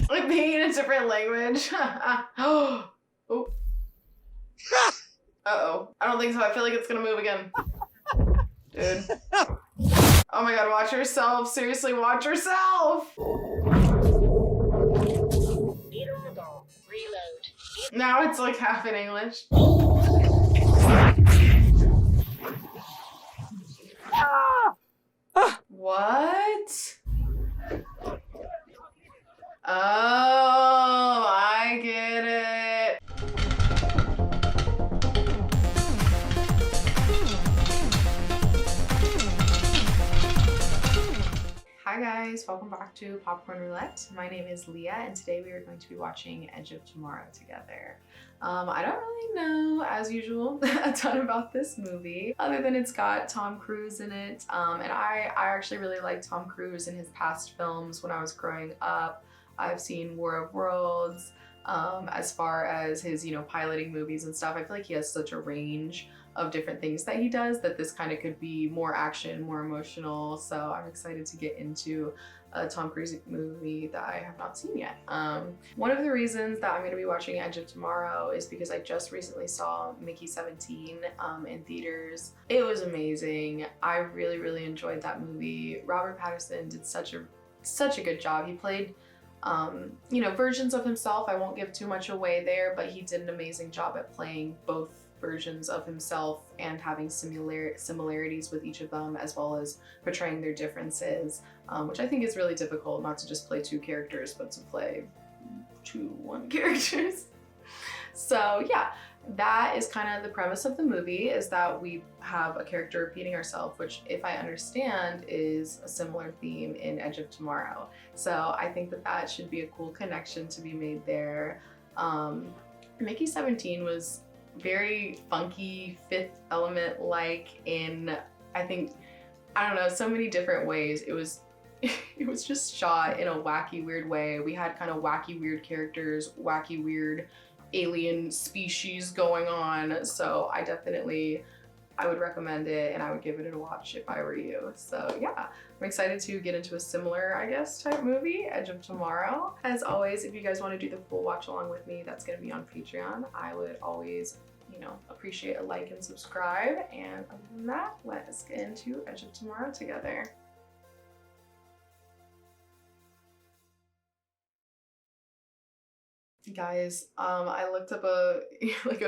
Like being in a different language. Oh. Uh-oh. I don't think so. I feel like it's gonna move again. Dude. Oh my god, watch yourself. Seriously, watch yourself. Now it's like half in English. What? Oh, I get it. Hi guys, welcome back to Popcorn Roulette. My name is Leia and today we are going to be watching Edge of Tomorrow together. I don't really know, as usual, a ton about this movie, other than it's got Tom Cruise in it. And I actually really like Tom Cruise in his past films when I was growing up. I've seen War of Worlds, as far as his, piloting movies and stuff. I feel like he has such a range of different things that he does that this kind of could be more action, more emotional. So I'm excited to get into a Tom Cruise movie that I have not seen yet. One of the reasons that I'm going to be watching Edge of Tomorrow is because I just recently saw Mickey 17 in theaters. It was amazing. I really, really enjoyed that movie. Robert Pattinson did such a good job. He played versions of himself. I won't give too much away there, but he did an amazing job at playing both versions of himself and having similarities with each of them, as well as portraying their differences, which I think is really difficult, not to just play two characters, but to play one characters. So yeah, that is kind of the premise of the movie, is that we have a character repeating ourselves, which, if I understand, is a similar theme in Edge of Tomorrow. So I think that should be a cool connection to be made there. Mickey 17 was very funky, Fifth Element-like in, I don't know, so many different ways. It was just shot in a wacky, weird way. We had kind of wacky, weird characters, wacky, weird alien species going on. So I would recommend it, and I would give it a watch if I were you. So yeah, I'm excited to get into a similar, I guess, type movie, Edge of Tomorrow. As always, if you guys want to do the full watch along with me, that's going to be on Patreon. I would always, appreciate a like and subscribe. And other than that, let's get into Edge of Tomorrow together. Guys, I looked up a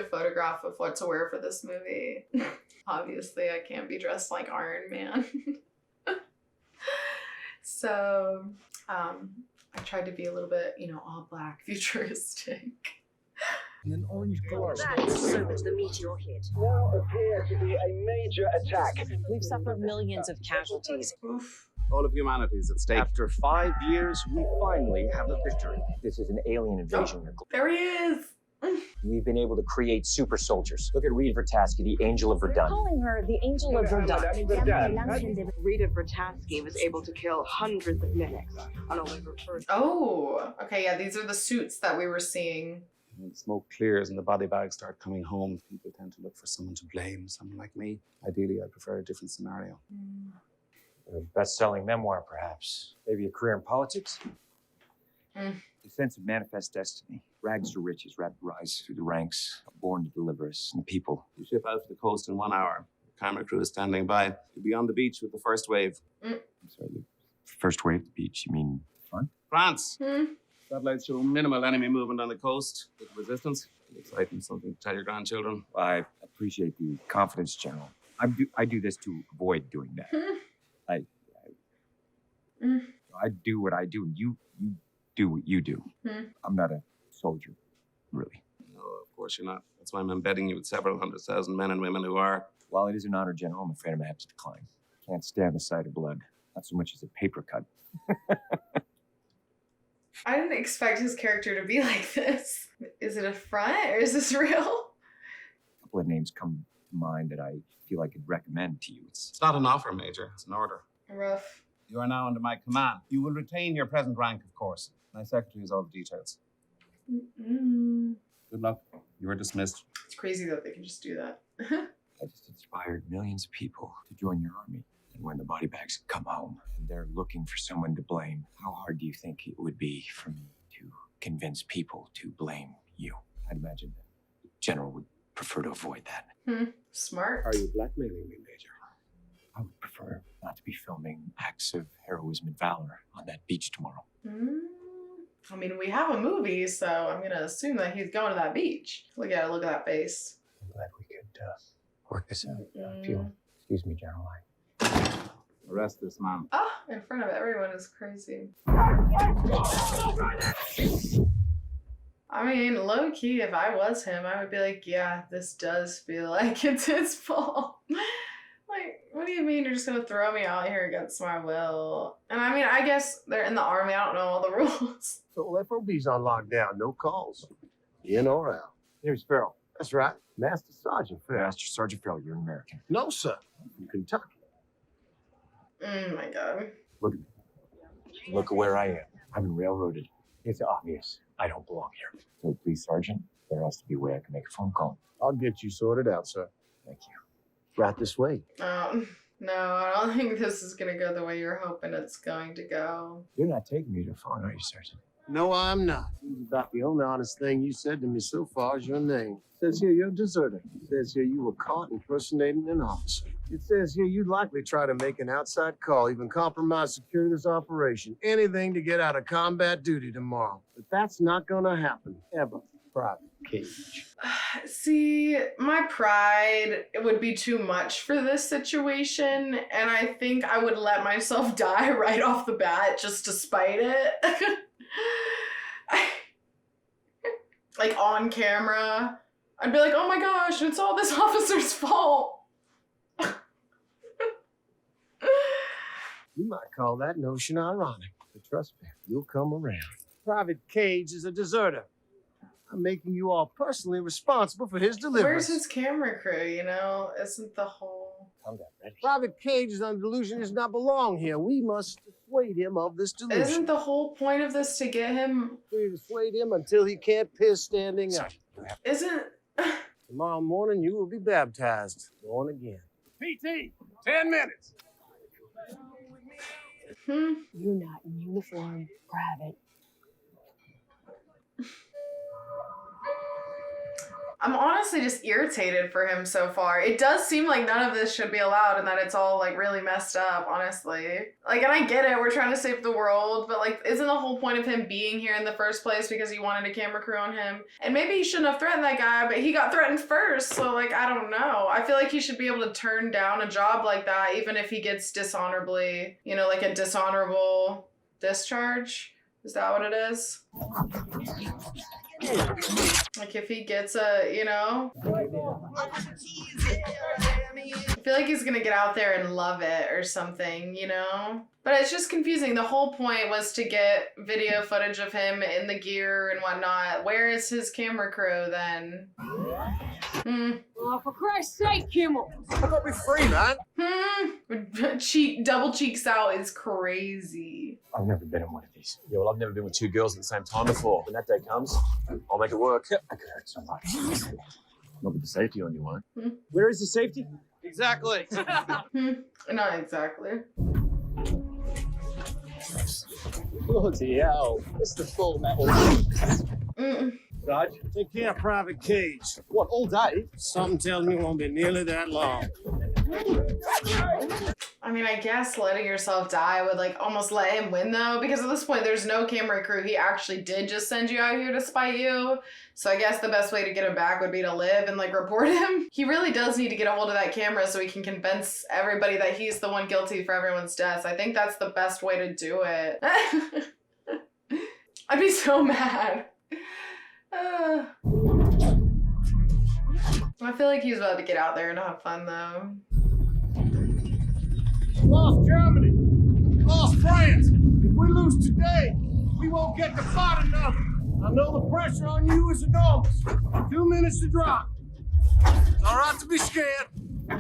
photograph of what to wear for this movie. Obviously, I can't be dressed like Iron Man. So, I tried to be a little bit, all black, futuristic. An orange glow. That's so much the meteor hit. Now appear to be a major attack. We've suffered millions of casualties. Oof. All of humanity is at stake. After 5 years, we finally have a victory. This is an alien invasion. There he is! We've been able to create super soldiers. Look at Rita Vertaski, the Angel of We're Verdun. calling her the Angel of Verdun. Rita Vertaski was able to kill hundreds of mimics on November 1st. Oh, okay, yeah, these are the suits that we were seeing. When smoke clears and the body bags start coming home, people tend to look for someone to blame, someone like me. Ideally, I prefer a different scenario. A best-selling memoir, perhaps. Maybe a career in politics? The sense of manifest destiny. Rags to riches, rapid rise through the ranks, born to deliver us and the people. You ship out to the coast in 1 hour. The camera crew is standing by. You'll be on the beach with the first wave. I'm sorry, the first wave, the beach, you mean fun? France! Satellites show minimal enemy movement on the coast. With resistance. Exciting, something to tell your grandchildren. I appreciate the confidence, General. I do this to avoid doing that. I do what I do, and you do what you do. I'm not a soldier, really. No, of course you're not. That's why I'm embedding you with several 100,000 men and women who are. While it is an honor, General, I'm afraid I'm gonna have to decline. Can't stand the sight of blood. Not so much as a paper cut. I didn't expect his character to be like this. Is it a front or is this real? A couple of names come to mind that I feel I could recommend to you. It's not an offer, Major. It's an order. Rough. You are now under my command. You will retain your present rank, of course. My secretary has all the details. Good luck. You are dismissed. It's crazy that they can just do that. I just inspired millions of people to join your army. And when the body bags come home and they're looking for someone to blame, how hard do you think it would be for me to convince people to blame you? I'd imagine the general would prefer to avoid that. Smart. Are you blackmailing me, Major? I would prefer not to be filming acts of heroism and valor on that beach tomorrow. I mean, we have a movie, so I'm gonna assume that he's going to that beach. Look at that face. I'm glad we could work this out. Excuse me, General. Arrest this man. Oh, in front of everyone is crazy. I mean, low key, if I was him, I would be like, yeah, this does feel like it's his fault. Like, what do you mean you're just gonna throw me out here against my will? And I mean, I guess they're in the army. I don't know all the rules. So FOB's on lockdown, no calls. In or out. Here's Farrell. That's right. Master Sergeant Farrell. Master Sergeant Farrell, you're an American. No, sir. From Kentucky. Oh my God. Look at me. Look at where I am. I've been railroaded. It's obvious I don't belong here. So please, Sergeant, there has to be a way I can make a phone call. I'll get you sorted out, sir. Thank you. Right this way. No, I don't think this is gonna go the way you're hoping it's going to go. You're not taking me to the phone, are you, Sergeant? No, I'm not. About the only honest thing you said to me so far is your name. It says here you're a deserter. It says here you were caught impersonating an officer. It says here you'd likely try to make an outside call, even compromise security of this operation. Anything to get out of combat duty tomorrow. But that's not gonna happen, ever. Private Cage. See, my pride would be too much for this situation, and I think I would let myself die right off the bat just to spite it. Like on camera, I'd be like, oh my gosh, it's all this officer's fault. You might call that notion ironic, but trust me, you'll come around. Private Cage is a deserter. I'm making you all personally responsible for his deliverance. Where's his camera crew, you know? Isn't the whole... Calm down, ready? Private Cage is under delusion does not belong here. We must dissuade him of this delusion. Isn't the whole point of this to get him... We dissuade him until he can't piss standing up. Isn't... Tomorrow morning, you will be baptized, born again. PT, 10 minutes. You're not in uniform, Private. I'm honestly just irritated for him so far. It does seem like none of this should be allowed and that it's all like really messed up, honestly. Like, and I get it, we're trying to save the world, but like, isn't the whole point of him being here in the first place because he wanted a camera crew on him? And maybe he shouldn't have threatened that guy, but he got threatened first, so like, I don't know. I feel like he should be able to turn down a job like that, even if he gets dishonorably, you know, like a dishonorable discharge. Is that what it is? Like if he gets a, you know? I feel like he's gonna get out there and love it or something, you know? But it's just confusing. The whole point was to get video footage of him in the gear and whatnot. Where is his camera crew then? Oh, for Christ's sake, Kimmel! I got me free, man. Double cheeks out is crazy. I've never been in one of these. Yeah, well, I've never been with two girls at the same time before. When that day comes, I'll make it work. I could hurt somebody. Not with the safety on you, won't. Where is the safety? Exactly. Not exactly. Bloody hell. It's the full metal. Dodge. Take care, Private Cage. What, all day? Something tells me it won't be nearly that long. I mean, I guess letting yourself die would like almost let him win though, because at this point there's no camera crew. He actually did just send you out here to spite you. So I guess the best way to get him back would be to live and like report him. He really does need to get a hold of that camera so he can convince everybody that he's the one guilty for everyone's deaths. I think that's the best way to do it. I'd be so mad. I feel like he's about to get out there and have fun though. Lost Germany. Lost France. If we lose today, we won't get to fight enough. I know the pressure on you is enormous. 2 minutes to drop. It's all right to be scared.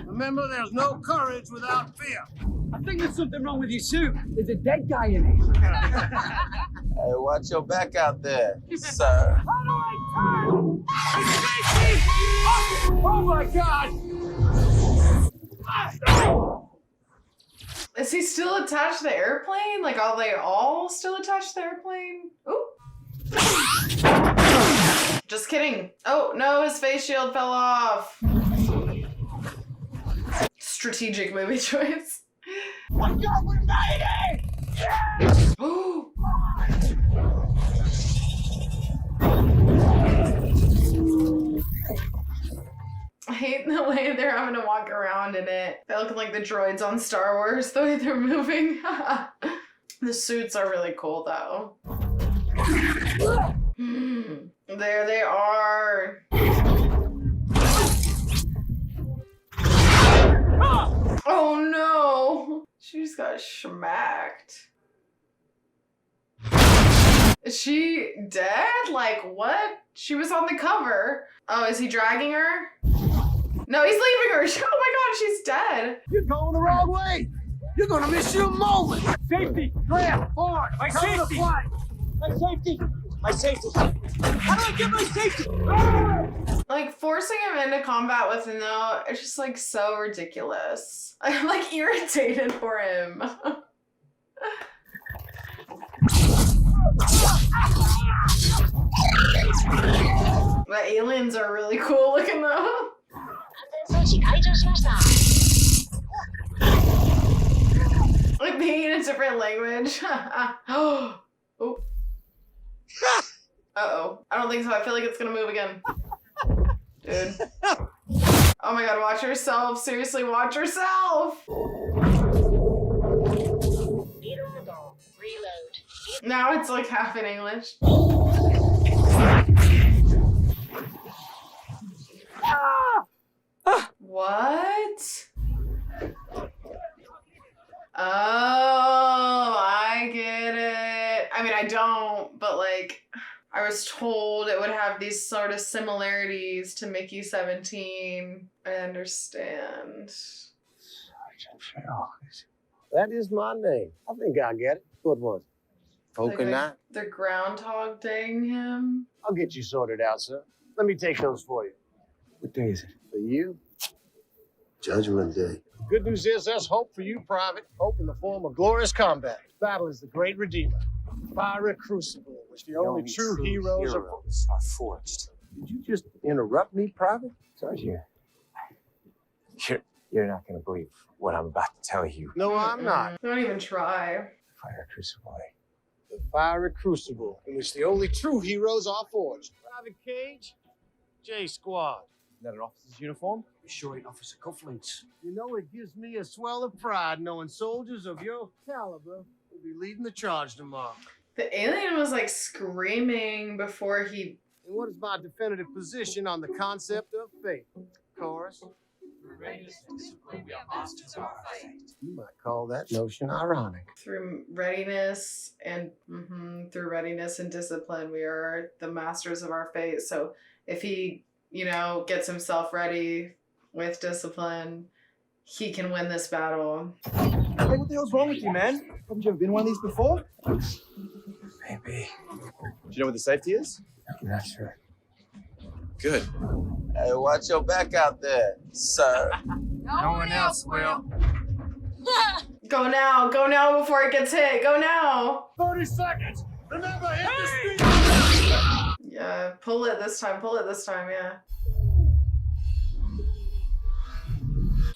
Remember, there's no courage without fear. I think there's something wrong with your suit. There's a dead guy in it. Hey, watch your back out there, sir. Oh my God! Is he still attached to the airplane? Like, are they all still attached to the airplane? Ooh. Just kidding. Oh, no, his face shield fell off. Strategic movie choice. Watch out, we're invading! Yes! Ooh. I hate the way they're having to walk around in it. They're looking like the droids on Star Wars, the way they're moving. The suits are really cool, though. There they are. Oh no! She just got smacked. Is she dead? Like, what? She was on the cover. Oh, is he dragging her? No, he's leaving her. Oh my god, she's dead. You're going the wrong way. You're gonna miss your moment. Safety! Grab! Forward! My safety! My safety! My safety! How do I get my safety? Like, forcing him into combat with him, though, it's just, like, so ridiculous. I'm, like, irritated for him. The aliens are really cool looking, though. Like, being in a different language. Oh. Uh-oh. I don't think so. I feel like it's gonna move again. Dude. Oh my god, watch yourself. Seriously, watch yourself! Reload. Now it's like half in English. What? Oh, I get it. I mean, I don't, but like, I was told it would have these sort of similarities to Mickey 17. I understand. Sergeant Farrell. That is my name. I think I get it. What was it? Coconut? They're groundhog daying him. I'll get you sorted out, sir. Let me take those for you. What day is it? For you? Judgment Day. Good news is there's hope for you, Private. Hope in the form of glorious combat. Battle is the great redeemer. Fiery crucible, which the only true heroes are forged. Did you just interrupt me, Private? Sergeant, you're not going to believe what I'm about to tell you. No, I'm not. Don't even try. Fire crucible. The fiery crucible, in which the only true heroes are forged. Private Cage, J Squad. Is that an officer's uniform? Sure ain't officer cufflinks. You know, it gives me a swell of pride knowing soldiers of your caliber will be leading the charge tomorrow. The alien was like screaming before he... And what is my definitive position on the concept of fate? Chorus? You might call that notion ironic. Through readiness and discipline, we are the masters of our fate. So if he, you know, gets himself ready with discipline, he can win this battle. Hey, what the hell's wrong with you, man? Haven't you ever been one of these before? Maybe. Do you know where the safety is? I'm not sure. Good. Hey, watch your back out there, sir. No one else will. Go now before it gets hit. Go now. 30 seconds. Remember, hit the street. Yeah, pull it this time, yeah.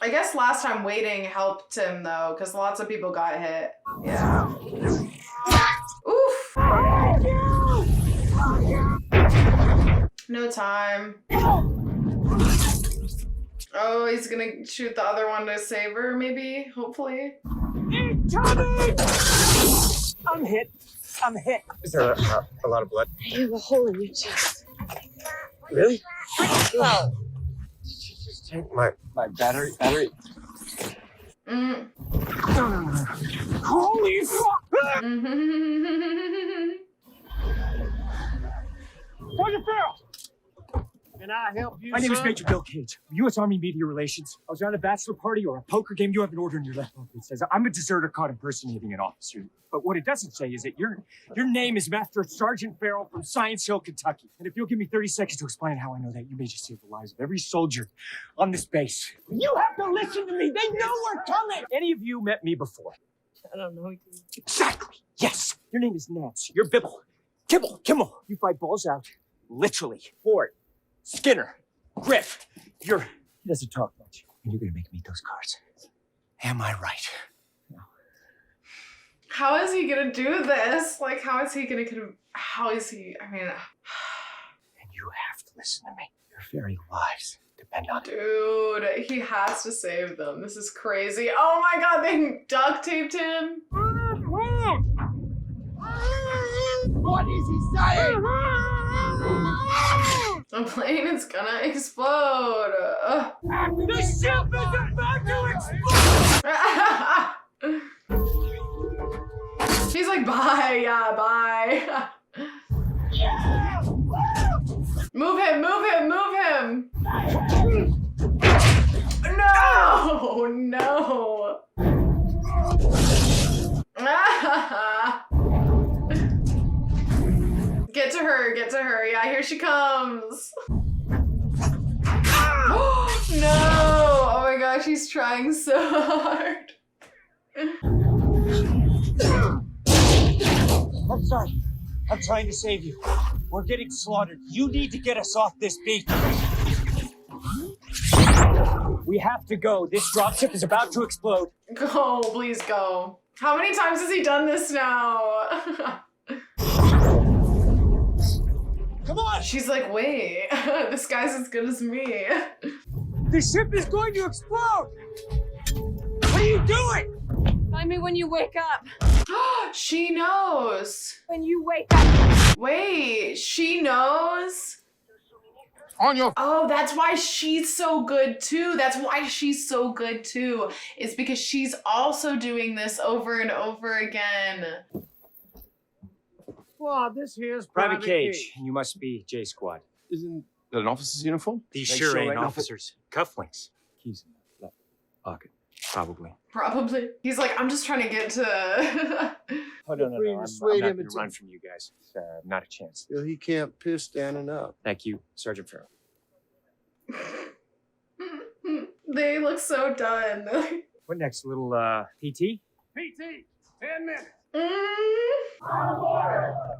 I guess last time waiting helped him though, because lots of people got hit. Yeah. Oof. No time. Oh, he's gonna shoot the other one to save her, maybe, hopefully. Incoming! I'm hit. Is there a lot of blood? You have a hole in your chest. Really? No. Did you just take my battery? Mm. Holy fuck! Sergeant Farrell! And I I help you, My name is son? Major Bill Cage, U.S. Army Media Relations. I was at a bachelor party or a poker game. You have an order in your left pocket. It says, I'm a deserter caught impersonating an officer. But what it doesn't say is that your name is Master Sergeant Farrell from Science Hill, Kentucky. And if you'll give me 30 seconds to explain how I know that, you may just save the lives of every soldier on this base. You have to listen to me. They know we're coming. Any of you met me before? I don't know. Exactly. Yes. Your name is Nance. You're Bibble. Kibble. Kimmel. You fight balls out. Literally. Ford. Skinner. Griff. He doesn't talk much. And you're going to make me eat those cards. Am I right? How is he gonna do this? Like, how is he gonna, how is he, I mean. And you have to listen to me. Your very lives depend on it. Dude, he has to save them. This is crazy. Oh my god, they duct taped him. What is he saying? The plane is gonna explode. The ship is about to explode! He's like, bye, yeah, bye. Move him, move him, move him. No, no. Get to her, get to her. Yeah, here she comes. No, oh my gosh, he's trying so hard. I'm sorry. I'm trying to save you. We're getting slaughtered. You need to get us off this beach. We have to go. This dropship is about to explode. Go, please go. How many times has he done this now? Come on! She's like, wait, this guy's as good as me. The ship is going to explode! What are you doing? Find me when you wake up. She knows. When you wake up. Wait, she knows? On your... Oh, that's why she's so good too. That's why she's so good too. It's because she's also doing this over and over again. Well, this here's Private Cage. You must be J Squad. Isn't that an officer's uniform? These They sure sure ain't ain't officers. Cufflinks. Keys in the left pocket. Probably. Probably. He's like, I'm just trying to get to... Oh, no. Free to I'm not sway going him to into- run from you guys. It's not a chance. Well, he can't piss standing up. Thank you, Sergeant Farrell. They look so done. What next? A little PT? PT, 10 minutes.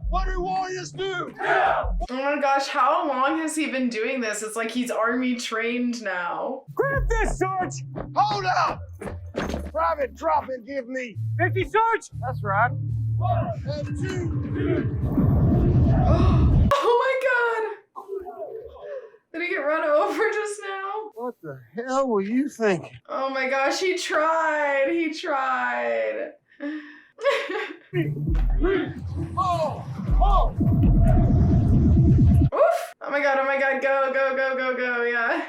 What do warriors do? Oh my gosh, how long has he been doing this? It's like he's army trained now. Grab this, Sarge! Hold up! Private, drop and give me. 50, Sarge! That's right. 1 and 2. Oh my god! Did he get run over just now? What the hell were you thinking? Oh my gosh, he tried! He tried! Oh! Oh! Oof! Oh my god, go, go, go, go, go, yeah.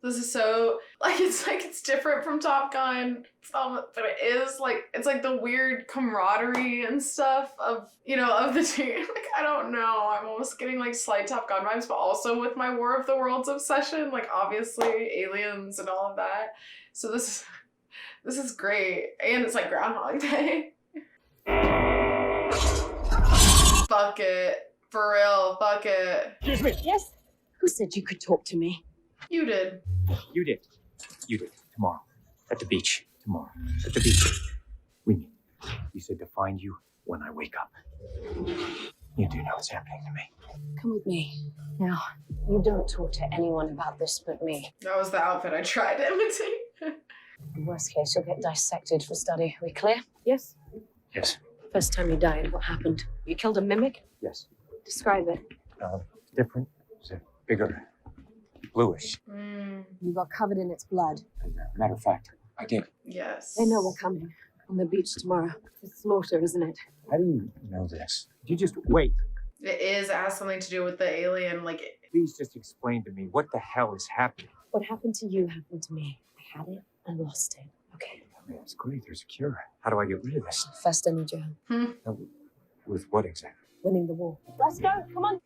This is so, it's different from Top Gun, but it is, it's like the weird camaraderie and stuff of, of the team. Like, I don't know, I'm almost getting, slight Top Gun vibes, but also with my War of the Worlds obsession, obviously, aliens and all of that. So this is great. And it's like Groundhog Day. Fuck it. For real, fuck it. Excuse me. Yes? Who said you could talk to me? You did. You did. You did. Tomorrow. At the beach. Tomorrow. At the beach. We meet. You said to find you when I wake up. You do know what's happening to me. Come with me. Now, you don't talk to anyone about this but me. That was the outfit I tried to imitate. In worst case, you'll get dissected for study. Are we clear? Yes? Yes. First time you died, what happened? You killed a mimic? Yes. Describe it. Different. It's bigger. Bluish. You got covered in its blood. As a matter of fact, I did. Yes. They know we're coming. On the beach tomorrow. It's slaughter, isn't it? How do you know this? Did you just wait? It has something to do with the alien, Please just explain to me what the hell is happening. What happened to you happened to me. I had it and lost it. Okay. Yeah, it's great. There's a cure. How do I get rid of this? First, I need your help. With what exactly? Winning the war. Let's go. Come on.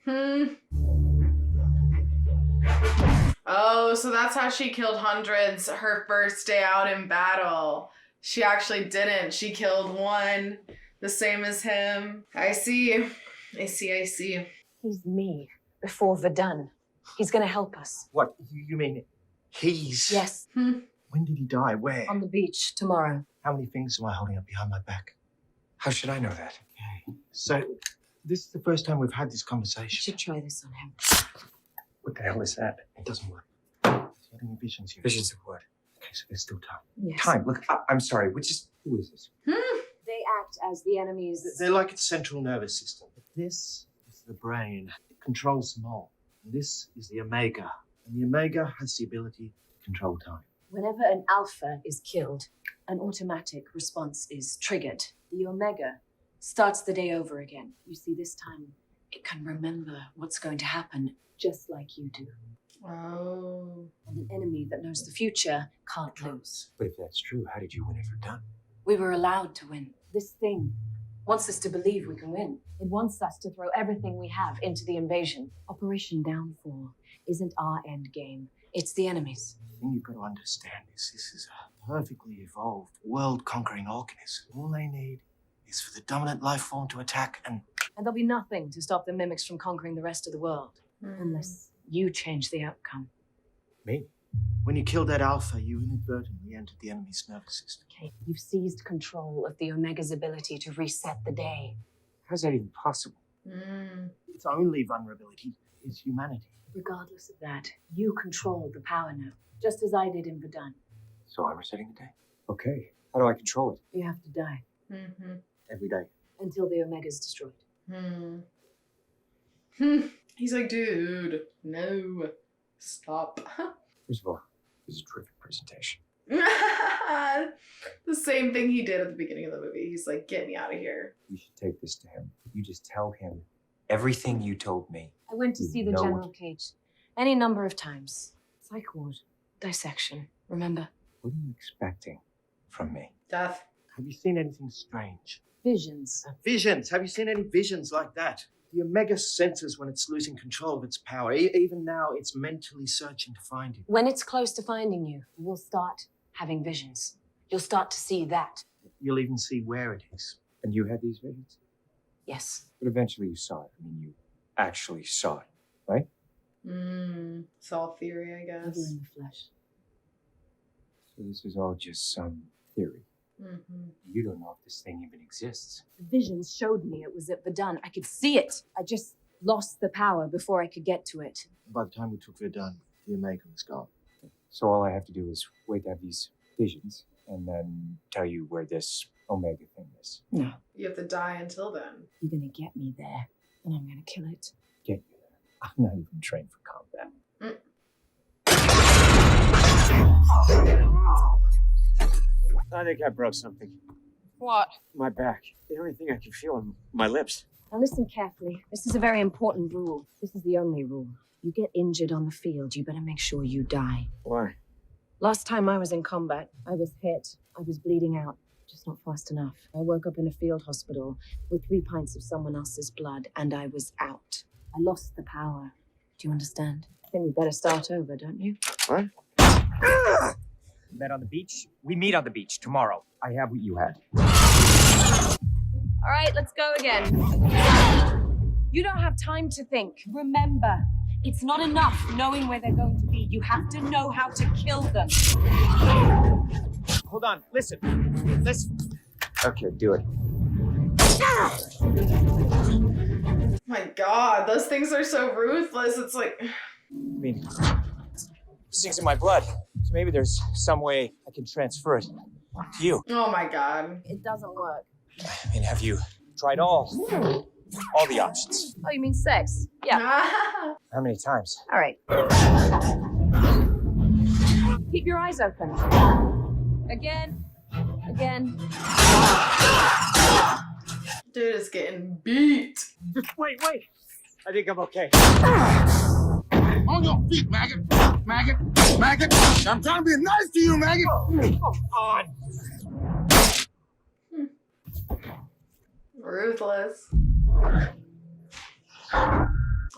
Oh, so that's how she killed hundreds her first day out in battle. She actually didn't. She killed one, the same as him. I see. I see. He's me before Verdun. He's gonna help us. What? You mean he's... Yes. When did he die? Where? On the beach tomorrow. How many fingers am I holding up behind my back? How should I know that? Okay. So, this is the first time we've had this You conversation. should try this on him. What the hell is that? It doesn't work. He's having any visions here. Visions of what? Okay, so there's still time. Yes. Time. Look, I'm sorry. Who is this? They act as the enemy's. They're like its central nervous system. But this is the brain. It controls them all. And this is the Omega. And the Omega has the ability to control time. Whenever an alpha is killed, an automatic response is triggered. The Omega starts the day over again. You see, this time it can remember what's going to happen, just like you do. Oh. And an enemy that knows the future can't lose. But if that's true, how did you win it for done? We were allowed to win. This thing wants us to believe we can win. It wants us to throw everything we have into the invasion. Operation Downfall isn't our end game. It's the enemy's. The thing you've got to understand is this is a perfectly evolved, world-conquering organism. All they need is for the dominant life form to attack and... And there'll be nothing to stop the mimics from conquering the rest of the world. Unless you change the outcome. Me? When you killed that alpha, you inadvertently entered the enemy's nervous system. Okay, you've seized control of the Omega's ability to reset the day. How's that even possible? Its only vulnerability is humanity. Regardless of that, you control the power now, just as I did in Verdun. So I'm resetting the day? Okay. How do I control it? You have to die Every day. until the Omega's destroyed. He's like, dude, no, stop. First of all, this is a terrific presentation. The same thing he did at the beginning of the movie. He's like, get me out of here. You should take this to him. You just tell him everything you told me. I went to You see the know general cage any number of times. Psych ward, dissection, remember? What are you expecting from me? Death. Have you seen anything strange? Visions. Visions. Have you seen any visions like that? The Omega senses when it's losing control of its power. Even now, it's mentally searching to find you. When it's close to finding you, you'll start having visions. You'll start to see that. You'll even see where it is. And you had these visions? Yes. But eventually you saw it. I mean, you actually saw it, right? It's all theory, I Never guess. in the flesh. So this is all just some theory. You don't know if this thing even exists. The visions showed me it was at Verdun. I could see it. I just lost the power before I could get to it. By the time we took Verdun, the Omega was gone. So all I have to do is wait to have these visions and then tell you where this Omega thing is. No. You have to die until then. You're gonna get me there, and I'm gonna kill it. Get you there. I'm not even trained for combat. I think I broke something. What? My back. The only thing I can feel on my lips. Now listen carefully. This is a very important rule. This is the only rule. You get injured on the field, you better make sure you die. Why? Last time I was in combat, I was hit. I was bleeding out, just not fast enough. I woke up in a field hospital with 3 pints of someone else's blood, and I was out. I lost the power. Do you understand? I think we better start over, don't you? What? Met on the beach? We meet on the beach tomorrow. I have what you had. All right, let's go again. You don't have time to think. Remember, it's not enough knowing where they're going to be. You have to know how to kill them. Hold on, listen. Listen. Okay, do it. My God, those things are so ruthless. It's like, I mean, this thing's in my blood. So maybe there's some way I can transfer it to you. oh my God. It doesn't work. I mean, have you tried all the options? Oh, you mean sex? Yeah. How many times? All right. Keep your eyes open. Again. Again. Dude is getting beat. Wait. I think I'm okay. On your feet, maggot. Maggot. Maggot. I'm trying to be nice to you, maggot. Come on. Ruthless.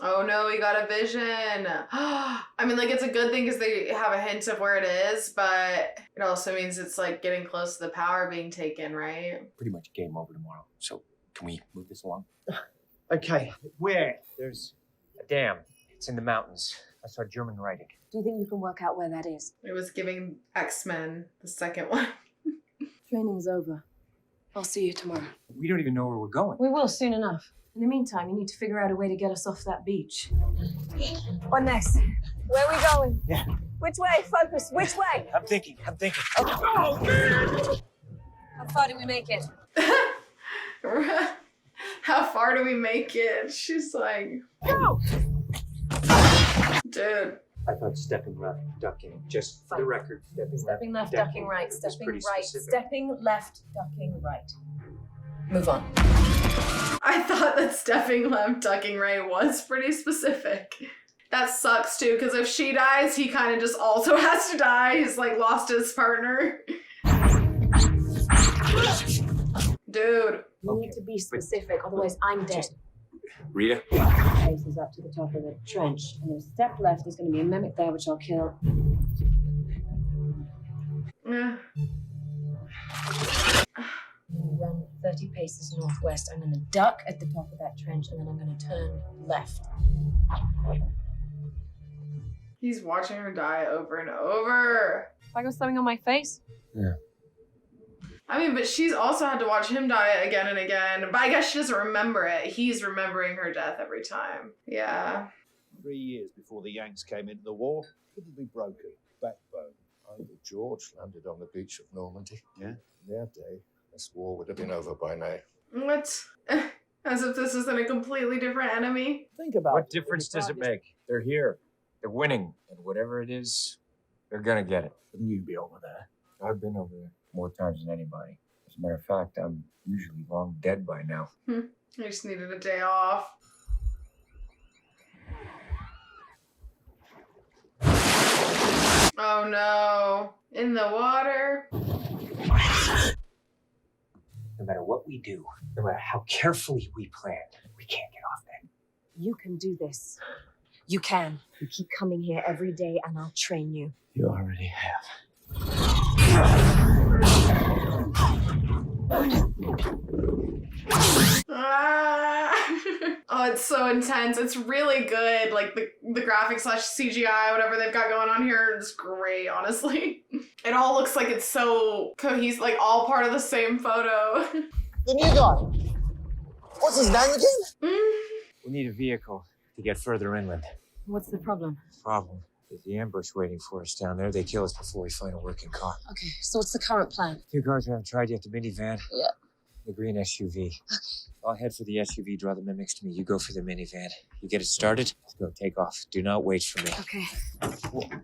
Oh no, we got a vision. I mean, like, it's a good thing because they have a hint of where it is, but it also means it's like getting close to the power being taken, right? Pretty much game over tomorrow. So can we move this along? Okay, where? There's a dam. It's in the mountains. I saw German writing. Do you think you can work out where that is? It was giving X-Men, the second one. Training's over. I'll see you tomorrow. We don't even know where we're going. We will soon enough. In the meantime, you need to figure out a way to get us off that beach. What next? Where are we going? Yeah. Which way? Focus. Which way? I'm thinking. Okay. How far do we make it? How far do we make it? She's like, Go! Dude. I thought stepping left, ducking. Just for the record, Stepping left, ducking ducking right. was Stepping pretty right. specific. Stepping left, ducking right. Move on. I thought that stepping left, ducking right was pretty specific. That sucks too, because if she dies, he kind of just also has to die. He's like lost his partner. Dude. You need to be specific, otherwise I'm dead. Rita? Faces up to the top of the trench. And then step left, there's going to be a mimic there, which I'll kill. Yeah. Run 30 paces northwest. I'm going to duck at the top of that trench, and then I'm going to turn left. He's watching her die over and over. If I got something on my face? Yeah. I mean, but she's also had to watch him die again and again. But I guess she doesn't remember it. He's remembering her death every time. Yeah. 3 years before the Yanks came into the war, couldn't be broken. Backbone. Uncle George landed on the beach of Normandy. Yeah. In their day, this war would have been over by now. What? As if this isn't a completely different enemy. Think about What difference does it make? They're here. They're winning. And whatever it is, they're gonna get it. Couldn't you be over there? I've been over there more times than anybody. As a matter of fact, I'm usually long dead by now. I just needed a day off. Oh no. In the water. No matter what we do, no matter how carefully we plan, we can't get off that. You can do this. You can. You keep coming here every day, and I'll train you. You already have. Oh, it's so intense. It's really good. Like the graphics / CGI, whatever they've got going on here is great, honestly. It all looks like it's so cohesive, like all part of the same photo. The new guy. What's his name again? We need a vehicle to get further inland. What's the problem? Problem is the ambush waiting for us down there. They kill us before we find a working car. Okay, so what's the current plan? 2 cars we haven't tried yet, the minivan. Yeah. The green SUV. Okay. I'll head for the SUV, draw the mimics to me. You go for the minivan. You get it started? Let's go, take off. Do not wait for me. Okay.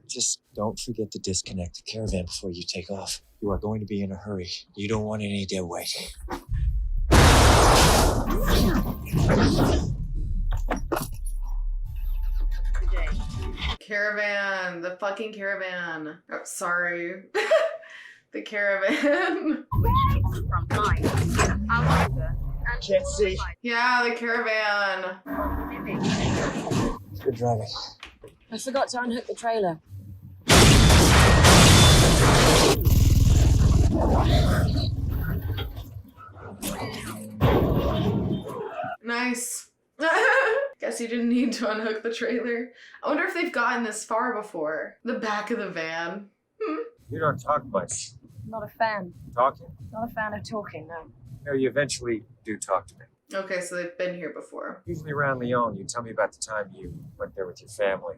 Just don't forget to disconnect the caravan before you take off. You are going to be in a hurry. You don't want any dead weight. Caravan. The fucking caravan. Oh, sorry. The caravan. From mine. Can't see. Yeah, the caravan. Good driving. I forgot to unhook the trailer. Nice. Guess you didn't need to unhook the trailer. I wonder if they've gotten this far before. The back of the van. You don't talk much. Not a fan. Talking? Not a fan of talking, no. No, you eventually do talk to me. Okay, so they've been here before. Usually around Lyon, you tell me about the time you went there with your family.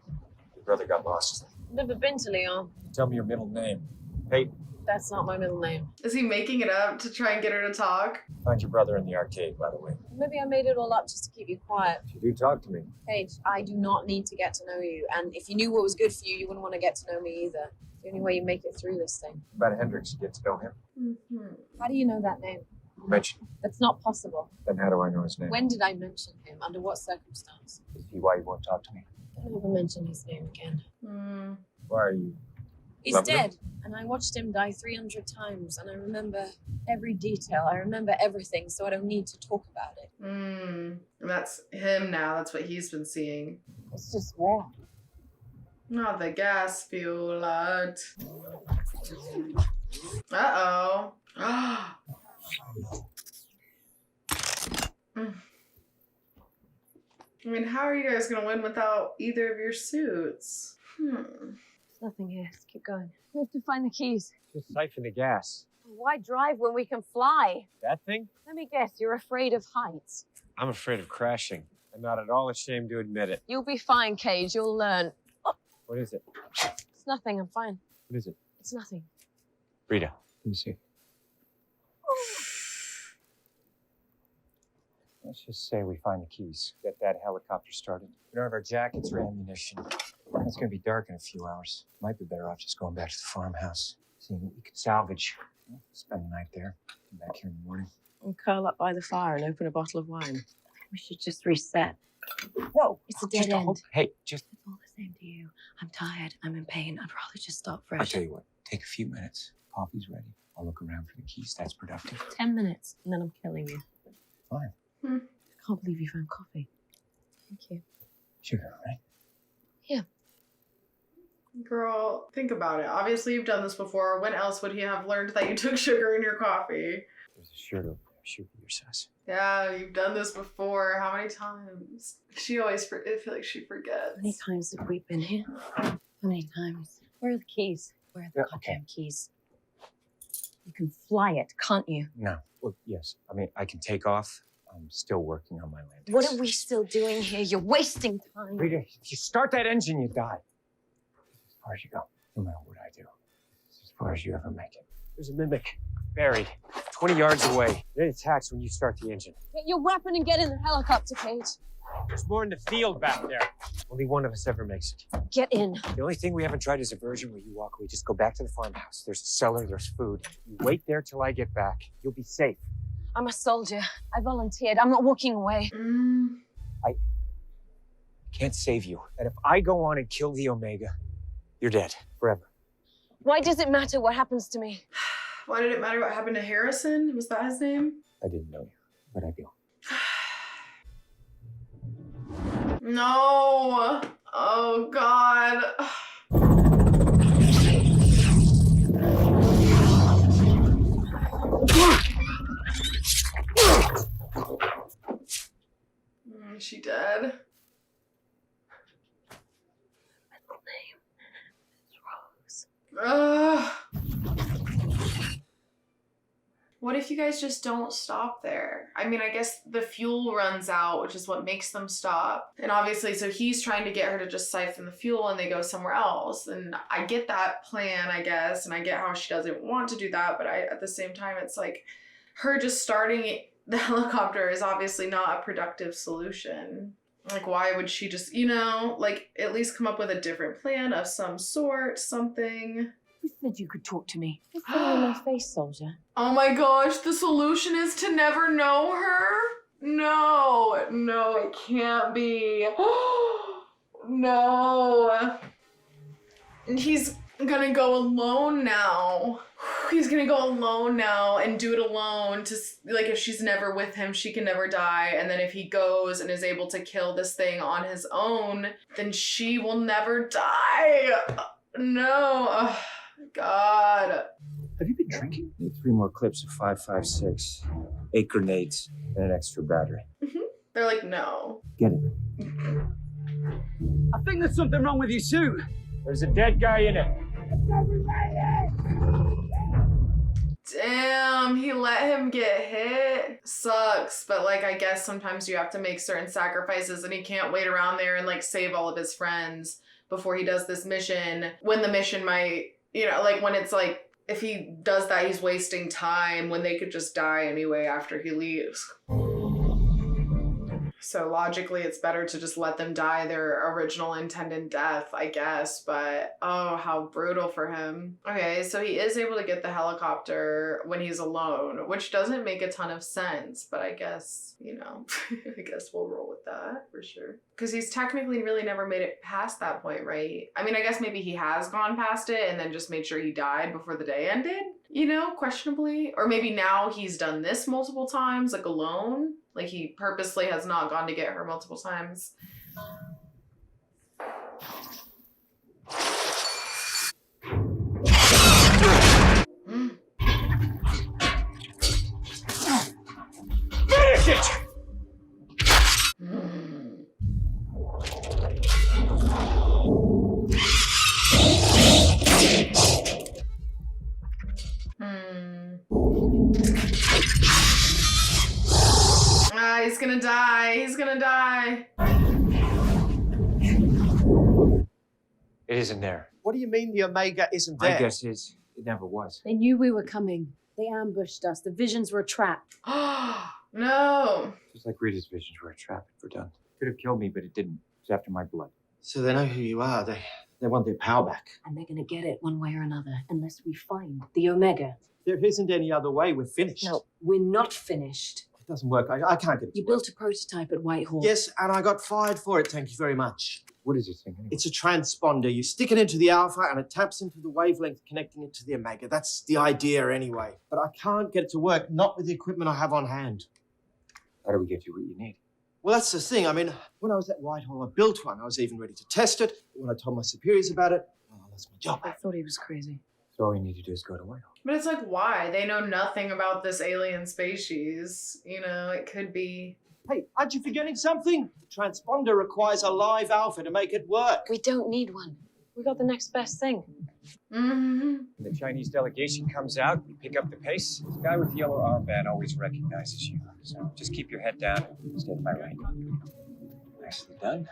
Your brother got lost. Never been to Lyon. Tell me your middle name. Peyton. That's not my middle name. Is he making it up to try and get her to talk? Find your brother in the arcade, by the way. Maybe I made it all up just to keep you quiet. You do talk to me. Paige, I do not need to get to know you. And if you knew what was good for you, you wouldn't want to get to know me either. It's the only way you make it through this thing. About Hendrix, you get to know him. Mm-hmm. How do you know that name? You mentioned him. That's not possible. Then how do I know his name? When did I mention him? Under what circumstance? Is he why you won't talk to me? Don't ever mention his name again. Why are you He's Lovely. dead. And I watched him die 300 times, and I remember every detail. I remember everything, so I don't need to talk about it. And that's him now. That's what he's been seeing. It's just wrong. Not the gas fuel light. Uh-oh. I mean, how are you guys gonna win without either of your suits? There's nothing here. Let's keep going. We have to find the keys. Just siphon the gas. Why drive when we can fly? That thing? Let me guess, you're afraid of heights. I'm afraid of crashing. I'm not at all ashamed to admit it. You'll be fine, Cage. You'll learn. Oh, What is it? it's nothing. I'm fine. What is it? It's nothing. Rita, let me see. Let's just say we find the keys. Get that helicopter started. We don't have our jackets or ammunition. It's gonna be dark in a few hours. Might be better off just going back to the farmhouse, seeing what we can salvage. Spend the night there. Come back here in the morning. And curl up by the fire and open a bottle of wine. We should just reset. Whoa! It's a dead end. Hey, just... It's all the same to you. I'm tired. I'm in pain. I'd rather just start I'll fresh. tell you what. Take a few minutes. Coffee's ready. I'll look around for the keys. That's productive. 10 minutes, and then I'm killing you. Fine. I can't believe you found coffee. Thank you. Sugar, right? Yeah. Girl, think about it. Obviously, you've done this before. When else would he have learned that you took sugar in your coffee? There's a shirt over there. Sugar your size. Yeah, you've done this before. How many times? She always, I feel like she forgets. How many times have we been here? How many times? Where are the keys? Where are the goddamn keys? You can fly it, can't you? No. Well, yes. I mean, I can take off. I'm still working on my landings. What are we still doing here? You're wasting time. Rita, if you start that engine, you die. As far as you go, no matter what I do. As far as you ever make it. There's a mimic buried 20 yards away. It attacks when you start the engine. Get your weapon and get in the helicopter, Cage. There's more in the field back there. Only one of us ever makes it. Get in. The only thing we haven't tried is a version where you walk away. Just go back to the farmhouse. There's a cellar, there's food. You wait there till I get back. You'll be safe. I'm a soldier. I volunteered. I'm not walking away. I can't save you. And if I go on and kill the Omega, you're dead forever. Why does it matter what happens to me? Why did it matter what happened to Harrison? Was that his name? I didn't know you, but I do. No. Oh, God. Is she dead? Middle name is Rose. What if you guys just don't stop there? I mean, I guess the fuel runs out, which is what makes them stop. And obviously, so he's trying to get her to just siphon the fuel and they go somewhere else. And I get that plan, I guess, and I get how she doesn't want to do that, but at the same time, it's like her just starting the helicopter is obviously not a productive solution. Like, why would she just, you know, like, at least come up with a different plan of some sort, something. Who said you could talk to me? What's going on my face, soldier? Oh my gosh, the solution is to never know her? No, it can't be. No. And he's gonna go alone now. He's gonna go alone now and do it alone to, like, if she's never with him, she can never die. And then if he goes and is able to kill this thing on his own, then she will never die. No. Oh, God. Have you been drinking? Need 3 more clips of 5.56, 8 grenades, and an extra battery. They're like, no. Get it. I think there's something wrong with your suit. There's a dead guy in it. Damn, he let him get hit. Sucks, but like, I guess sometimes you have to make certain sacrifices and he can't wait around there and like save all of his friends before he does this mission. When the mission might, you know, like when it's like, if he does that, he's wasting time when they could just die anyway after he leaves. So logically, it's better to just let them die their original intended death, I guess. But oh, how brutal for him. Okay, so he is able to get the helicopter when he's alone, which doesn't make a ton of sense. But I guess, you know, I guess we'll roll with that for sure. Because he's technically really never made it past that point, right? I mean, I guess maybe he has gone past it and then just made sure he died before the day ended, you know, questionably. Or maybe now he's done this multiple times, like alone. Like he purposely has not gone to get her multiple times. Finish it! He's gonna die. He's gonna die. It isn't there. What do you mean the Omega isn't there? My guess is it never was. They knew we were coming. They ambushed us. The visions were a trap. No. Just like Rita's visions were a trap at Verdun. Could have killed me, but it didn't. It was after my blood. So they know who you are. They want their power back. And they're gonna get it one way or another, unless we find the Omega. There isn't any other way. We're finished. No, we're not finished. It doesn't work. I can't get it. You built a prototype at Whitehall. Yes, and I got fired for it. Thank you very much. What is this thing anyway? It's a transponder. You stick it into the alpha and it taps into the wavelength connecting it to the omega. That's the idea anyway. But I can't get it to work, not with the equipment I have on hand. How do we get you what you need? Well, that's the thing. I mean, when I was at Whitehall, I built one. I was even ready to test it. But when I told my superiors about it, oh, that's my job. I thought he was crazy. So all you need to do is go to Whitehall. But it's like, why? They know nothing about this alien species. You know, it could be... Hey, aren't you forgetting something? The transponder requires a live alpha to make it work. We don't need one. We got the next best thing. Mm-hmm. When the Chinese delegation comes out, you pick up the pace. The guy with the yellow armband always recognizes you. So just keep your head down and stay to my right. Nicely done.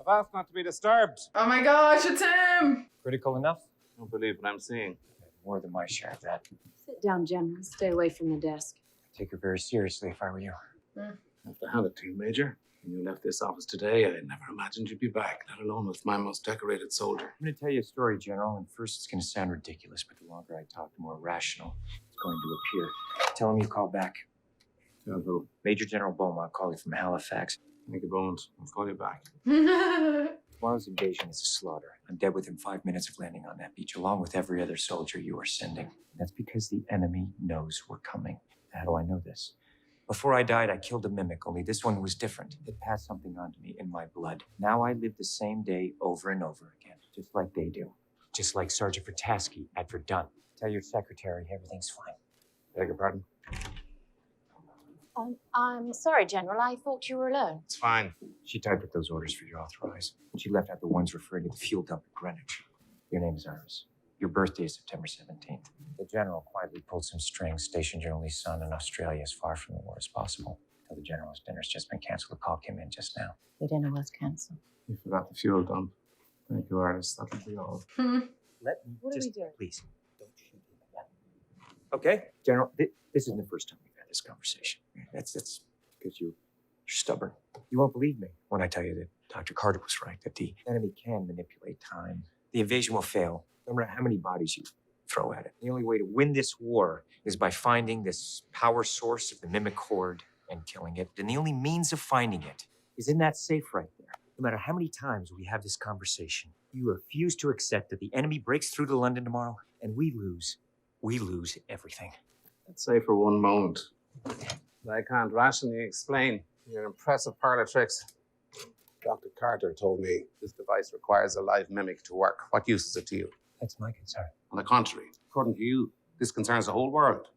I've asked not to be disturbed. Oh my gosh, it's him! Critical enough? I don't believe what I'm seeing. More than my share of that. Sit down, General. Stay away from the desk. I'd take her very seriously if I were you. I have to hand it to you, Major. When you left this office today, I never imagined you'd be back, let alone with my most decorated soldier. I'm going to tell you a story, General, and first it's going to sound ridiculous, but the longer I talk, the more rational it's going to appear. Tell him you call back. Tell who? Major General Beaumont calling from Halifax. Make a bones. I'll call you back. Tomorrow's invasion is a slaughter. I'm dead within 5 minutes of landing on that beach, along with every other soldier you are sending. That's because the enemy knows we're coming. How do I know this? Before I died, I killed a mimic, only this one was different. It passed something on to me in my blood. Now I live the same day over and over again, just like they do. Just like Sergeant Vertasky at Verdun. Tell your secretary everything's fine. Beg your pardon? I'm sorry, General. I thought you were alone. It's fine. She typed up those orders for you to authorize. And she left out the ones referring to the fuel dump at Greenwich. Your name is Iris. Your birthday is September 17th. The general quietly pulled some strings, stationed your only son in Australia as far from the war as possible. Tell the general's dinner's just been canceled. The call came in just now. The dinner was cancelled. You forgot the fuel dump. Thank you, Iris. That'll be all. Let me What do we do? Please, don't shoot me again. Okay, General, this isn't the first time we've had this conversation. That's because you're stubborn. You won't believe me when I tell you that Dr. Carter was right, that the enemy can manipulate time. The invasion will fail, no matter how many bodies you throw at it. The only way to win this war is by finding this power source of the mimic horde and killing it. And the only means of finding it is in that safe right there. No matter how many times we have this conversation, you refuse to accept that the enemy breaks through to London tomorrow and we lose. We lose everything. Let's say for one moment that I can't rationally explain your impressive parlor tricks. Dr. Carter told me this device requires a live mimic to work. What use is it to you? That's my concern. On the contrary, according to you, this concerns the whole world.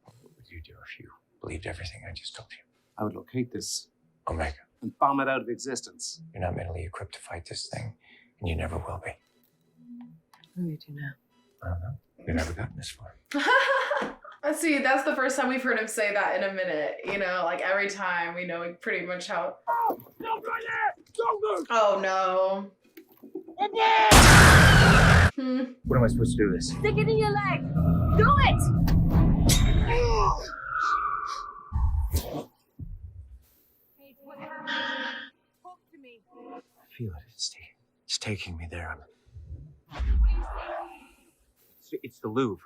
What would you do if you believed everything I just told you? I would locate this Omega. and bomb it out of existence. You're not mentally equipped to fight this thing, and you never will be. What do we do now? I don't know. You've never gotten this far. Let's see, that's the first time we've heard him say that in a minute. You know, like every time we know pretty much how. Oh, don't go there! Don't move! Oh no. What am I supposed to do this? Stick it in your leg. Do it! feel it. It's taking me there. It's the Louvre.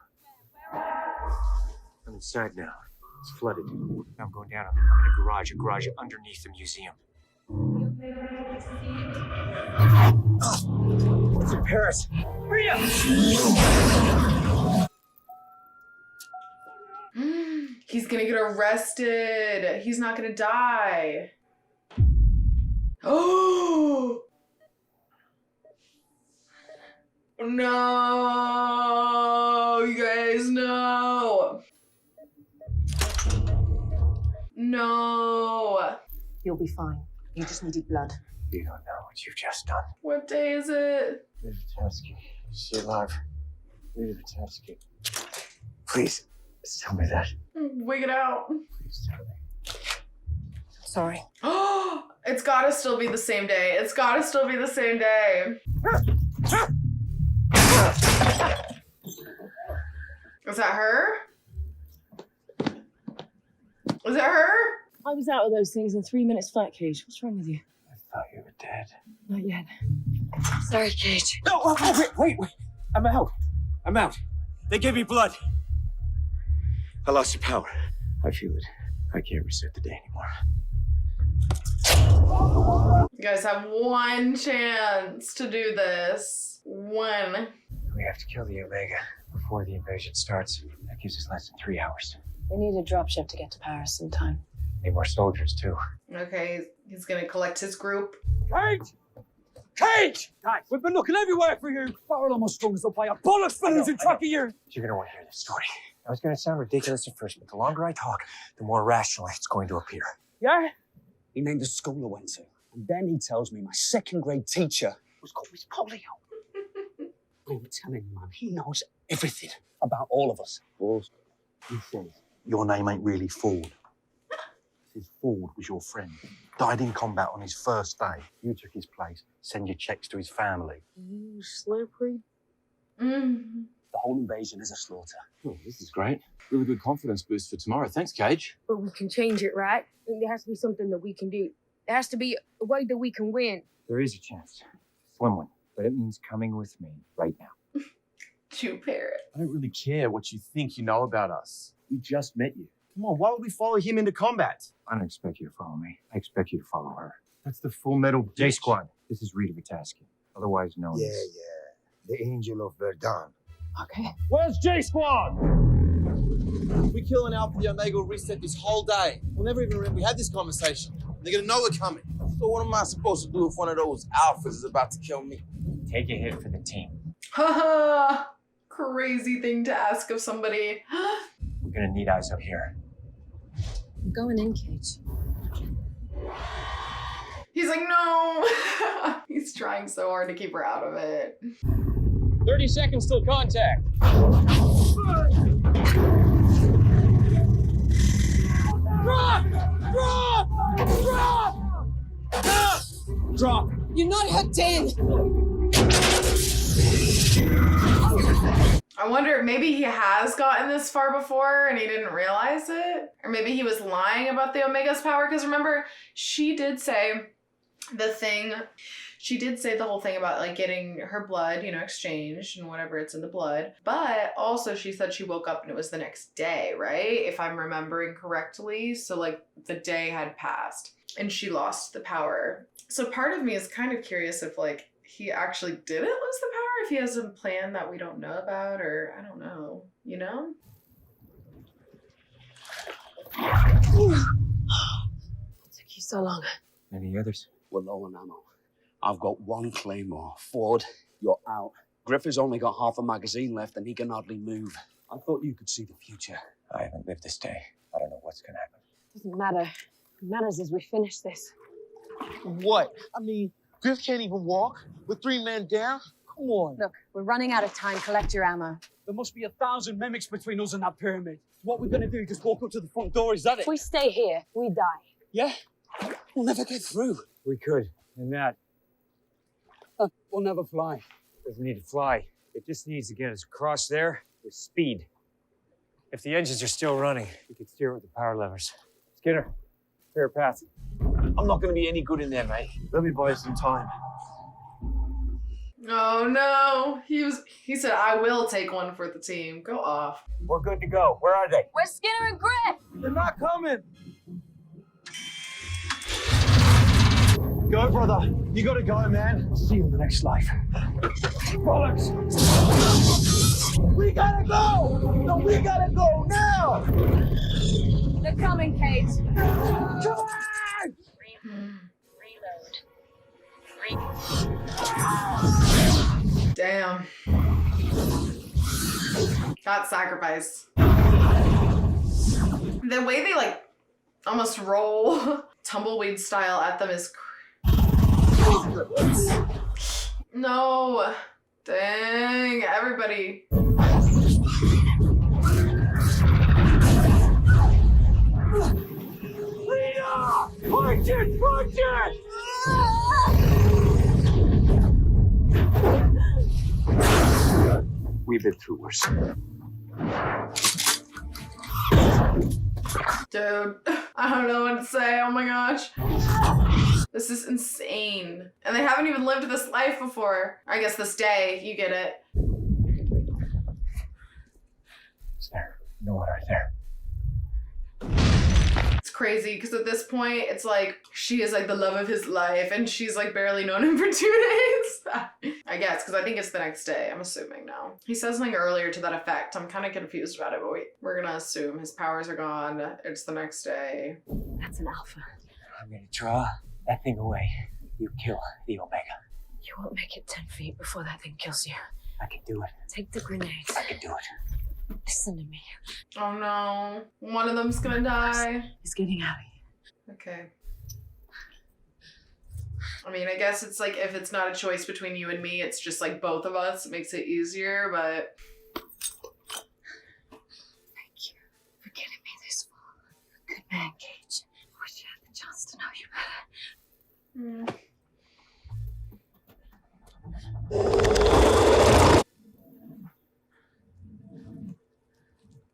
I'm inside now. It's flooded. I'm going down. I'm in a garage underneath the museum. It's in Paris. Rita! He's gonna get arrested. He's not gonna die. Oh! No! You guys, no! No! You'll be fine. You just needed blood. You don't know what you've just done. What day is it? Rita Vitatsky. Is she alive? Rita Vitatsky. Please, tell me that. Wig it out. Please tell me. Sorry. Oh! It's gotta still be the same day. It's gotta still be the same day. Is that her? Is that her? I was out of those things in 3 minutes flat, Cage. What's wrong with you? I thought you were dead. Not yet. Sorry, Cage. No, wait. I'm out. They gave me blood. I lost the power. I feel it. I can't reset the day anymore. You guys have one chance to do this. One. We have to kill the Omega before the invasion starts. That gives us less than 3 hours. We need a dropship to get to Paris in time. Need more soldiers, too. Okay, he's gonna collect his group. Kate! Kate! Guys, we've been looking everywhere for you. Barrel almost strung us up by a bollocks for losing track of you. You're going to want to hear this story. Now, it's going to sound ridiculous at first, but the longer I talk, the more rational it's going to appear. Yeah? He named the school I went to. And then he tells me my second grade teacher was called Miss Polio. I'm telling you, man, he knows everything about all of us. Balls. He says, your name ain't really Ford. His Ford was your friend. Died in combat on his first day. You took his place. Send your checks to his family. You slippery. Mm. The whole invasion is a slaughter. Oh, this is great. Really good confidence boost for tomorrow. Thanks, Cage. But we can change it, right? I think there has to be something that we can do. There has to be a way that we can win. There is a chance. Slim one. But it means coming with me right now. Chew parrot. I don't really care what you think you know about us. We just met you. Come on, why would we follow him into combat? I don't expect you to follow me. I expect you to follow her. That's the Full Metal J Squad. This is Rita Vitatsky, otherwise known Yeah, as... the Angel of Verdun. Okay. Where's J Squad? If we kill an Alpha, the Omega will reset this whole day. We'll never even remember we had this conversation. They're gonna know we're coming. So what am I supposed to do if one of those Alphas is about to kill me? Take a hit for the team. Haha! Crazy thing to ask of somebody. We're gonna need eyes up here. I'm going in, Cage. He's like, no! He's trying so hard to keep her out of it. 30 seconds till contact. Drop! Drop! Drop! Drop! You're not hooked in! I wonder, maybe he has gotten this far before and he didn't realize it? Or maybe he was lying about the Omega's power? Because remember, she did say the whole thing about like getting her blood, you know, exchanged and whatever it's in the blood. But also she said she woke up and it was the next day, right? If I'm remembering correctly. So like the day had passed and she lost the power. So part of me is kind of curious if like he actually didn't lose the power, if he has a plan that we don't know about, or I don't know, you know? It took you so long. Any others? We're low on ammo. I've got one claymore. Ford, you're out. Griffith's only got half a magazine left and he can hardly move. I thought you could see the future. I haven't lived this day. I don't know what's gonna happen. Doesn't matter. What matters is we finish this. What? I mean, Griff can't even walk with 3 men down. Come on. Look, we're running out of time. Collect your ammo. There must be 1,000 mimics between us and that pyramid. What we're gonna do, just walk up to the front door, is that it? If we stay here, we die. Yeah? We'll never get through. We could, and that We'll never fly. doesn't need to fly. It just needs to get us across there with speed. If the engines are still running, we could steer with the power levers. Skinner, clear a path. I'm not going to be any good in there, mate. Let me buy you some time. Oh no. He said, I will take one for the team. Go off. We're good to go. Where are they? Where's Skinner and Grit? They're not coming. Go, brother. You gotta go, man. See you in the next life. Bollocks! We gotta go! No, we gotta go now! They're coming, Kate. Come on! Damn. That sacrifice. The way they like almost roll tumbleweed style at them is no. Dang, everybody. Rita! Push it! Push it! We've been through worse. Dude, I don't know what to say. Oh my gosh. This is insane. And they haven't even lived this life before. I guess this day, you get it. It's there. No one right there. It's crazy because at this point, it's like she is like the love of his life and she's like barely known him for 2 days. I guess because I think it's the next day. I'm assuming now. He says something earlier to that effect. I'm kind of confused about it, but we're gonna assume his powers are gone. It's the next day. That's an alpha. I'm gonna draw that thing away. You kill the Omega. You won't make it 10 feet before that thing kills you. I can do it. Take the grenade. I can do it. Listen to me. Oh no. One of them's gonna die. He's getting out of here. Okay. I mean, I guess it's like if it's not a choice between you and me, it's just like both of us. It makes it easier, but... Thank you for getting me this far. Good man, Cage. I wish I had the chance to know you better.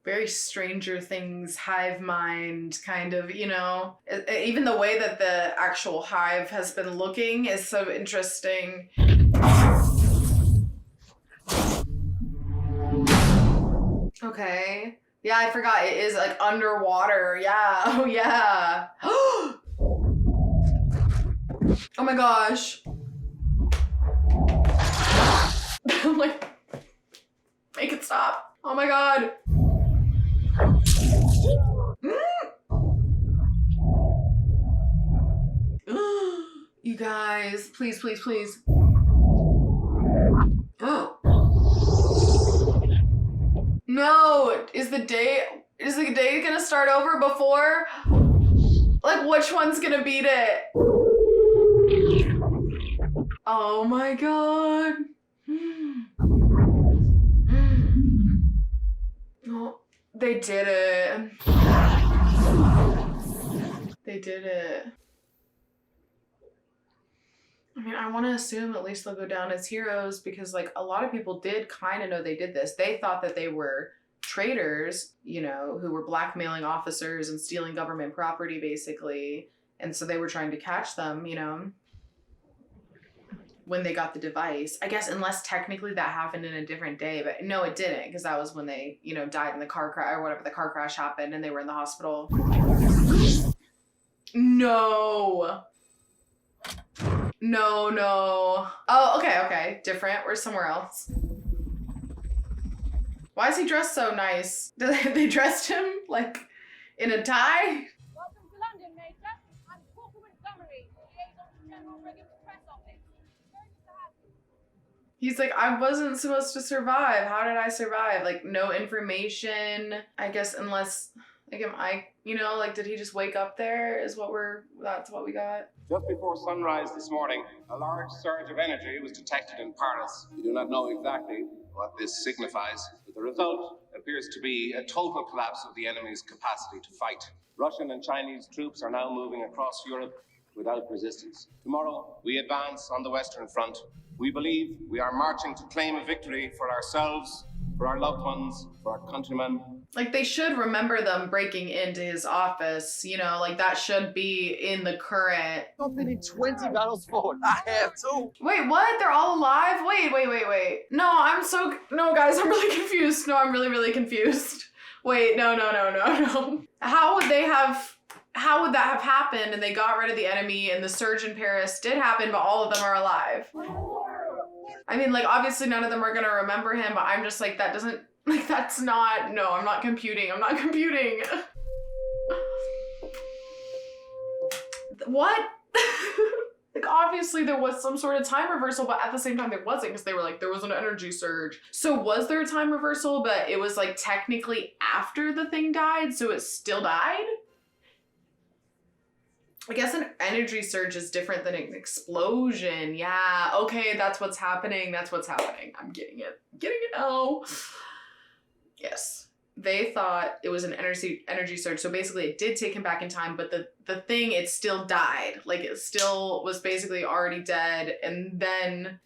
Very Stranger Things, hive mind kind of, you know. Even the way that the actual hive has been looking is so interesting. Okay. Yeah, I forgot. It is like underwater. Yeah. Oh, yeah. Oh my gosh. I'm like, make it stop. Oh my god. You guys, please, please, please. No, is the day gonna start over before? Like, which one's gonna beat it? Oh my god. Oh, they did it. They did it. I mean, I want to assume at least they'll go down as heroes because, like, a lot of people did kind of know they did this. They thought that they were traitors, you know, who were blackmailing officers and stealing government property, basically. And so they were trying to catch them, you know, when they got the device. I guess unless technically that happened in a different day, but no, it didn't, because that was when they, you know, died in the car crash or whatever, the car crash happened and they were in the hospital. No. No, no. Oh, okay, okay. Different. We're somewhere else. Why is he dressed so nice? They dressed him, like, in a tie? Welcome to London, Major. I'm Corporal Montgomery, liaison to General Brigham's press office. Very good to have you. He's like, I wasn't supposed to survive. How did I survive? Like, no information. I guess unless, like, am I, you know, like, did he just wake up there is what that's what we got. Just before sunrise this morning, a large surge of energy was detected in Paris. We do not know exactly what this signifies, but the result appears to be a total collapse of the enemy's capacity to fight. Russian and Chinese troops are now moving across Europe without resistance. Tomorrow, we advance on the Western Front. We believe we are marching to claim a victory for ourselves, for our loved ones, for our countrymen. Like, they should remember them breaking into his office, you know, like that should be in the current. I've been in 20 battles for it. I have too. Wait, what? They're all alive? Wait. No, no, guys, I'm really confused. No, I'm really confused. Wait, no. How would that have happened and they got rid of the enemy and the surge in Paris did happen, but all of them are alive? I mean, like, obviously none of them are gonna remember him, but I'm just like, that doesn't, like, that's not, no, I'm not computing. What? Like, obviously there was some sort of time reversal, but at the same time there wasn't, because they were like, there was an energy surge. So was there a time reversal, but it was like technically after the thing died, so it still died? I guess an energy surge is different than an explosion. Yeah, okay, that's what's happening. I'm getting it now. Yes. They thought it was an energy surge, so basically it did take him back in time, but the thing, it still died. Like, it still was basically already dead, and then...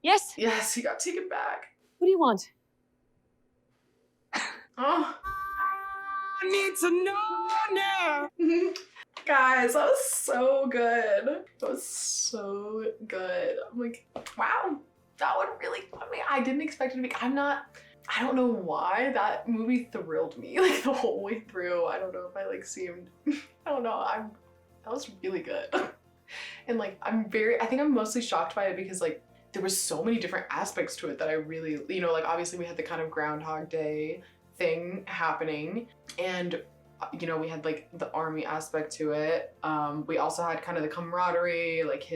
Yes? Yes, he got taken back. What do you want? Oh. I need to know now. Guys, that was so good. I'm like, wow, that would really, I mean, I didn't expect it to be, I don't know why that movie thrilled me like the whole way through. I don't know if I like seemed, I don't know, that was really good. And like, I think I'm mostly shocked by it because like, there was so many different aspects to it that I really, you know, like obviously we had the kind of Groundhog Day thing happening, and you know, we had like the army aspect to it. We also had kind of the camaraderie, like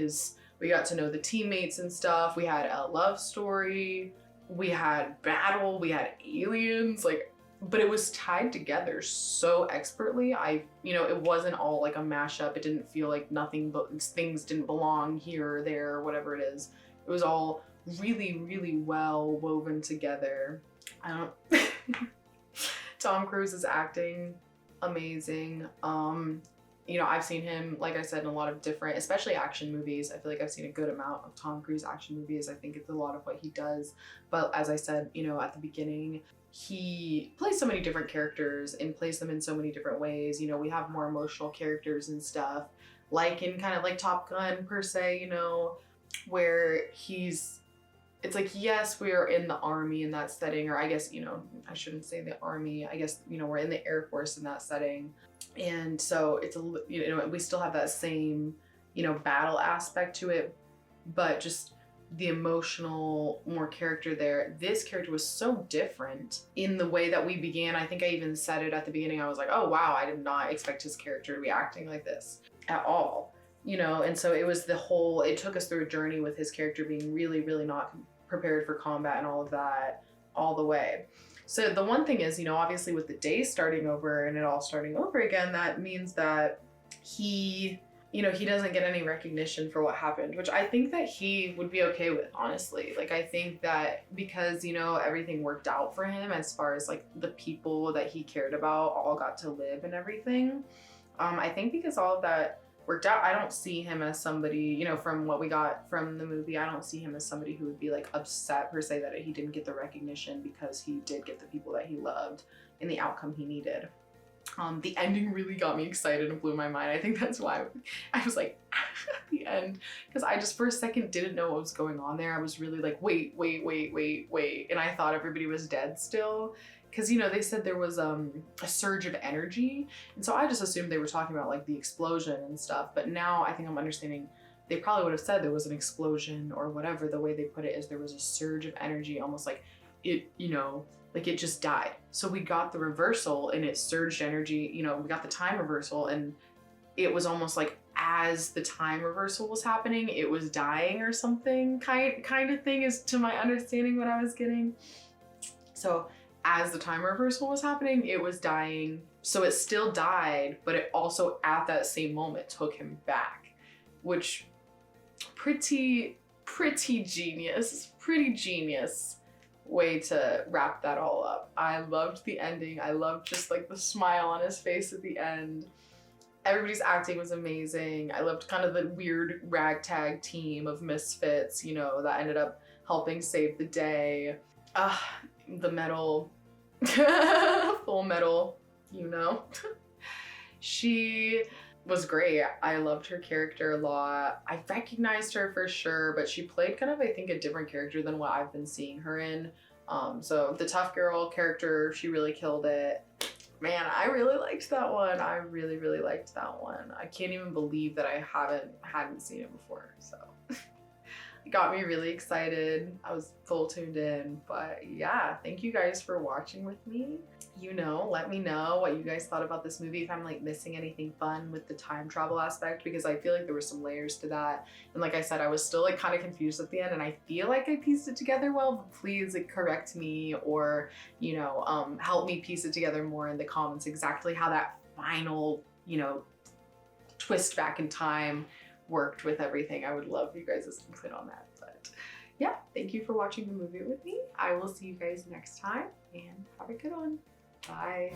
we got to know the teammates and stuff. We had a love story, we had battle, we had aliens, like, but it was tied together so expertly. You know, it wasn't all like a mashup. It didn't feel like things didn't belong here or there or whatever it is. It was all really well woven together. Tom Cruise's acting, amazing. You know, I've seen him, like I said, in a lot of different, especially action movies. I feel like I've seen a good amount of Tom Cruise action movies. I think it's a lot of what he does. But as I said, you know, at the beginning, he plays so many different characters and plays them in so many different ways. You know, we have more emotional characters and stuff, like in kind of like Top Gun per se, you know, where it's like, yes, we're in the army in that setting, or I guess, you know, I shouldn't say the army. I guess, you know, we're in the Air Force in that setting. And so it's you know, we still have that same, you know, battle aspect to it, but just the emotional more character there. This character was so different in the way that we began. I think I even said it at the beginning. I was like, oh wow, I did not expect his character to be acting like this at all, you know. And so it was it took us through a journey with his character being really not prepared for combat and all of that all the way. So the one thing is, you know, obviously with the day starting over and it all starting over again, that means that he, you know, he doesn't get any recognition for what happened, which I think that he would be okay with, honestly. Like, I think that because, you know, everything worked out for him as far as like the people that he cared about all got to live and everything. I think because all of that worked out, I don't see him as somebody, you know, from what we got from the movie, I don't see him as somebody who would be like upset per se that he didn't get the recognition, because he did get the people that he loved and the outcome he needed. The ending really got me excited and blew my mind. I think that's why I was like at the end, because I just for a second didn't know what was going on there. I was really like, wait, and I thought everybody was dead still. Because, you know, they said there was a surge of energy. And so I just assumed they were talking about like the explosion and stuff. But now I think I'm understanding they probably would have said there was an explosion or whatever. The way they put it is there was a surge of energy, almost like it, you know, like it just died. So we got the reversal and it surged energy, you know, we got the time reversal, and it was almost like as the time reversal was happening, it was dying or something kind of thing, is to my understanding what I was getting. So as the time reversal was happening, it was dying. So it still died, but it also at that same moment took him back, which pretty genius way to wrap that all up. I loved the ending. I loved just like the smile on his face at the end. Everybody's acting was amazing. I loved kind of the weird ragtag team of misfits, you know, that ended up helping save the day. The medal Full Metal, you know. She was great. I loved her character a lot. I recognized her for sure, but she played kind of, I think, a different character than what I've been seeing her in. So the tough girl character, she really killed it. Man, I really liked that one. I really, really liked that one. I can't even believe that I hadn't seen it before, so. It got me really excited. I was full tuned in, but yeah, thank you guys for watching with me. You know, let me know what you guys thought about this movie, if I'm like missing anything fun with the time travel aspect, because I feel like there were some layers to that. And like I said, I was still like kind of confused at the end, and I feel like I pieced it together well, but please like correct me or, you know, help me piece it together more in the comments exactly how that final, you know, twist back in time worked with everything. I would love you guys' input on that. But yeah, thank you for watching the movie with me. I will see you guys next time, and have a good one. Bye.